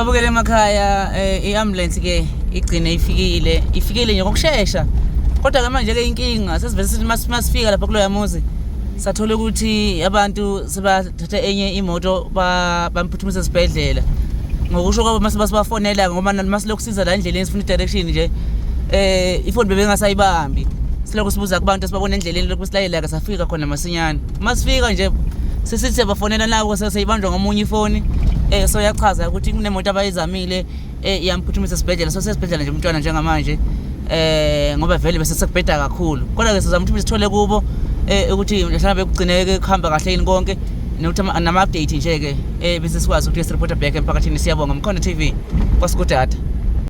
Babukele emakhaya iambulance ke igcine ifikile nje ngokusheshsha. Kodwa ke manje ke inkinga sesivese masifika lapha kuloya muzi sathola ukuthi abantu sebathatha enye imoto bamphuthumisa esibhedlela. Ngokusho kwabo masibafonela ngoba masilokusiza la endleleni sifuna direction nje ifoni bebengasayibambi. Silokho sibuza kubantu sibabona endleleni lokho silayela ke safika khona masinyane. Masifika nje sisithi bafonela nako seyibanjwa ngomunye ifoni. So yachaza ukuthi kunemoto abayizamile iyamphuthumise esibhedlela so sesibhedlela nje umntwana njengamanje ngoba vele bese sekubheda kakhulu kodwa ke sizama ukuthi sithole kubo ukuthi mhlawumbe kugcineke kuhamba kahle yini konke nokuthi nama update nje ke bese sikwazi ukuthi sireport back emphakathini. Siyabonga Mkhona TV kwaSikudada.